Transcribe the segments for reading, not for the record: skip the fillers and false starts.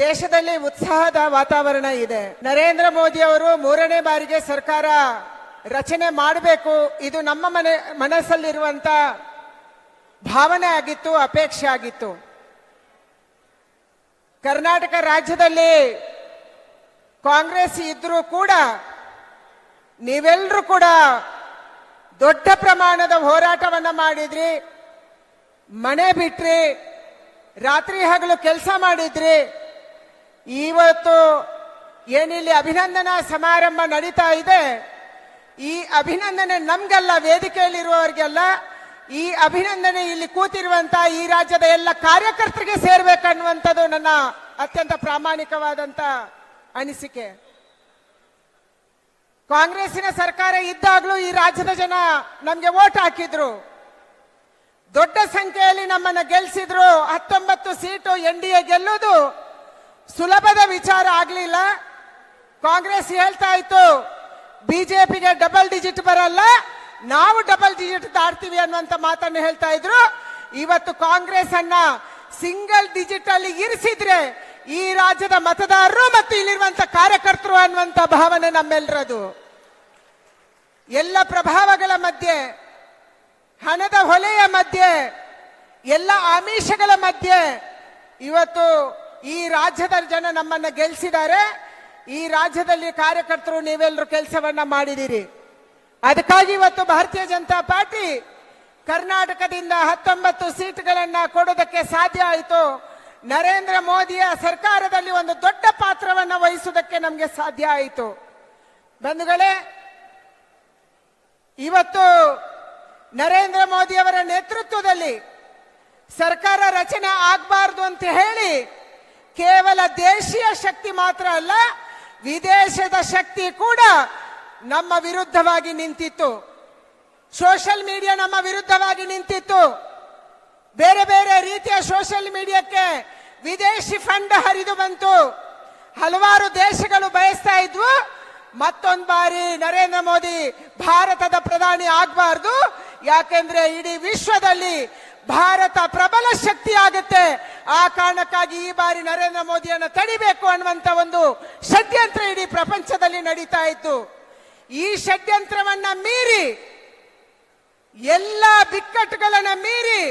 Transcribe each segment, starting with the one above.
ದೇಶದಲ್ಲಿ ಉತ್ಸಾಹದ ವಾತಾವರಣ ಇದೆ. ನರೇಂದ್ರ ಮೋದಿ ಅವರು 3ನೇ ಬಾರಿಗೆ ಸರ್ಕಾರ ರಚನೆ ಮಾಡಬೇಕು, ಇದು ನಮ್ಮ ಮನಸ್ಸಲ್ಲಿರುವಂತ ಭಾವನೆ ಆಗಿತ್ತು, ಅಪೇಕ್ಷೆ ಆಗಿತ್ತು. ಕರ್ನಾಟಕ ರಾಜ್ಯದಲ್ಲಿ ಕಾಂಗ್ರೆಸ್ ಇದ್ರೂ ಕೂಡ ನೀವೆಲ್ಲರೂ ಕೂಡ ದೊಡ್ಡ ಪ್ರಮಾಣದ ಹೋರಾಟವನ್ನ ಮಾಡಿದ್ರಿ, ಮನೆ ಬಿಟ್ರಿ, ರಾತ್ರಿ ಹಗಲು ಕೆಲಸ ಮಾಡಿದ್ರಿ. ಇವತ್ತು ಏನಿಲ್ಲಿ ಅಭಿನಂದನಾ ಸಮಾರಂಭ ನಡೀತಾ ಇದೆ, ಈ ಅಭಿನಂದನೆ ನಮ್ಗೆಲ್ಲ, ವೇದಿಕೆಯಲ್ಲಿರುವವರಿಗೆಲ್ಲ, ಈ ಅಭಿನಂದನೆ ಇಲ್ಲಿ ಕೂತಿರುವಂತ ಈ ರಾಜ್ಯದ ಎಲ್ಲ ಕಾರ್ಯಕರ್ತರಿಗೆ ಸೇರ್ಬೇಕನ್ನುವಂಥದ್ದು ನನ್ನ ಅತ್ಯಂತ ಪ್ರಾಮಾಣಿಕವಾದಂತ ಅನಿಸಿಕೆ. ಕಾಂಗ್ರೆಸ್ಸಿನ ಸರ್ಕಾರ ಇದ್ದಾಗಲೂ ಈ ರಾಜ್ಯದ ಜನ ನಮ್ಗೆ ವೋಟ್ ಹಾಕಿದ್ರು, ದೊಡ್ಡ ಸಂಖ್ಯೆಯಲ್ಲಿ ನಮ್ಮನ್ನ ಗೆಲ್ಸಿದ್ರು. 19 ಸೀಟು NDA ಗೆಲ್ಲುವುದು ಸುಲಭದ ವಿಚಾರ ಆಗ್ಲಿಲ್ಲ. ಕಾಂಗ್ರೆಸ್ ಹೇಳ್ತಾ ಇತ್ತು ಬಿಜೆಪಿಗೆ ಡಬಲ್ ಡಿಜಿಟ್ ಬರಲ್ಲ, ನಾವು ಡಬಲ್ ಡಿಜಿಟ್ ದಾಟ್ತೀವಿ ಅನ್ನುವಂತ ಮಾತನ್ನು ಹೇಳ್ತಾ ಇದ್ರು. ಇವತ್ತು ಕಾಂಗ್ರೆಸ್ ಅನ್ನ ಸಿಂಗಲ್ ಡಿಜಿಟ್ ಅಲ್ಲಿ ಇರಿಸಿದ್ರೆ ಈ ರಾಜ್ಯದ ಮತದಾರರು ಮತ್ತು ಇಲ್ಲಿರುವಂತ ಕಾರ್ಯಕರ್ತರು ಅನ್ನುವಂತ ಭಾವನೆ ನಮ್ಮೆಲ್ಲರದು. ಎಲ್ಲ ಪ್ರಭಾವಗಳ ಮಧ್ಯೆ, ಹಣದ ಹೊಲೆಯ ಮಧ್ಯೆ, ಎಲ್ಲ ಆಮಿಷಗಳ ಮಧ್ಯೆ ಇವತ್ತು ಈ ರಾಜ್ಯದ ಜನ ನಮ್ಮನ್ನ ಗೆಲ್ಲಿಸಿದ್ದಾರೆ. ಈ ರಾಜ್ಯದಲ್ಲಿ ಕಾರ್ಯಕರ್ತರು ನೀವೆಲ್ಲರೂ ಕೆಲಸವನ್ನ ಮಾಡಿದಿರಿ. ಅದಕ್ಕಾಗಿ ಇವತ್ತು ಭಾರತೀಯ ಜನತಾ ಪಾರ್ಟಿ ಕರ್ನಾಟಕದಿಂದ 19 ಸೀಟ್ಗಳನ್ನ ಕೊಡೋದಕ್ಕೆ ಸಾಧ್ಯ ಆಯಿತು. ನರೇಂದ್ರ ಮೋದಿಯ ಸರ್ಕಾರದಲ್ಲಿ ಒಂದು ದೊಡ್ಡ ಪಾತ್ರವನ್ನು ವಹಿಸುವುದಕ್ಕೆ ನಮಗೆ ಸಾಧ್ಯ ಆಯಿತು. ಬಂಧುಗಳೇ, ಇವತ್ತು ನರೇಂದ್ರ ಮೋದಿ ಅವರ ನೇತೃತ್ವದಲ್ಲಿ ಸರ್ಕಾರ ರಚನೆ ಆಗಬಾರದು ಅಂತ ಹೇಳಿ ಕೇವಲ ದೇಶೀಯ ಶಕ್ತಿ ಮಾತ್ರ ಅಲ್ಲ, ವಿದೇಶದ ಶಕ್ತಿ ಕೂಡ ನಮ್ಮ ವಿರುದ್ಧವಾಗಿ ನಿಂತಿತ್ತು. ಸೋಷಿಯಲ್ ಮೀಡಿಯಾ ನಮ್ಮ ವಿರುದ್ಧವಾಗಿ ನಿಂತಿತ್ತು. ಬೇರೆ ಬೇರೆ ರೀತಿಯ ಸೋಷಿಯಲ್ ಮೀಡಿಯಾಕ್ಕೆ ವಿದೇಶಿ ಫಂಡ್ ಹರಿದು ಬಂತು. ಹಲವಾರು ದೇಶಗಳು ಬಯಸ್ತಾ ಇದ್ವು ಮತ್ತೊಂದು ಬಾರಿ ನರೇಂದ್ರ ಮೋದಿ ಭಾರತದ ಪ್ರಧಾನಿ ಆಗಬಾರ್ದು, ಯಾಕೆಂದ್ರೆ ಇಡೀ ವಿಶ್ವದಲ್ಲಿ ಭಾರತ ಪ್ರಬಲ ಶಕ್ತಿ ಆಗುತ್ತೆ, ಆ ಕಾರಣಕ್ಕಾಗಿ ಈ ಬಾರಿ ನರೇಂದ್ರ ಮೋದಿಯನ್ನು ತಡಿಬೇಕು ಅನ್ನುವಂತ ಒಂದು ಷಡ್ಯಂತ್ರ ಇಡೀ ಪ್ರಪಂಚದಲ್ಲಿ ನಡೀತಾ ಇತ್ತು. ಈ ಷಡ್ಯಂತ್ರವನ್ನ ಮೀರಿ, ಎಲ್ಲ ಬಿಕ್ಕಟ್ಟುಗಳನ್ನ ಮೀರಿ,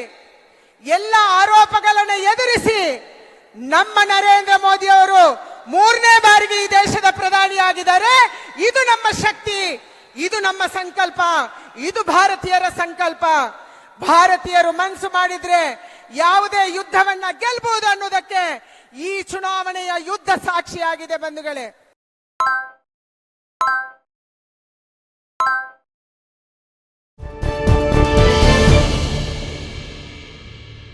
ಎಲ್ಲ ಆರೋಪಗಳನ್ನು ಎದುರಿಸಿ ನಮ್ಮ ನರೇಂದ್ರ ಮೋದಿ ಅವರು 3ನೇ ಬಾರಿಗೆ ಈ ದೇಶದ ಪ್ರಧಾನಿಯಾಗಿದ್ದಾರೆ. ಇದು ನಮ್ಮ ಶಕ್ತಿ, ಇದು ನಮ್ಮ ಸಂಕಲ್ಪ, ಇದು ಭಾರತೀಯರ ಸಂಕಲ್ಪ. ಭಾರತೀಯರು ಮನಸ್ಸು ಮಾಡಿದ್ರೆ ಯಾವುದೇ ಯುದ್ಧವನ್ನ ಗೆಲ್ಲಬಹುದು ಅನ್ನೋದಕ್ಕೆ ಈ ಚುನಾವಣೆಯ ಯುದ್ಧ ಸಾಕ್ಷಿಯಾಗಿದೆ ಬಂಧುಗಳೇ.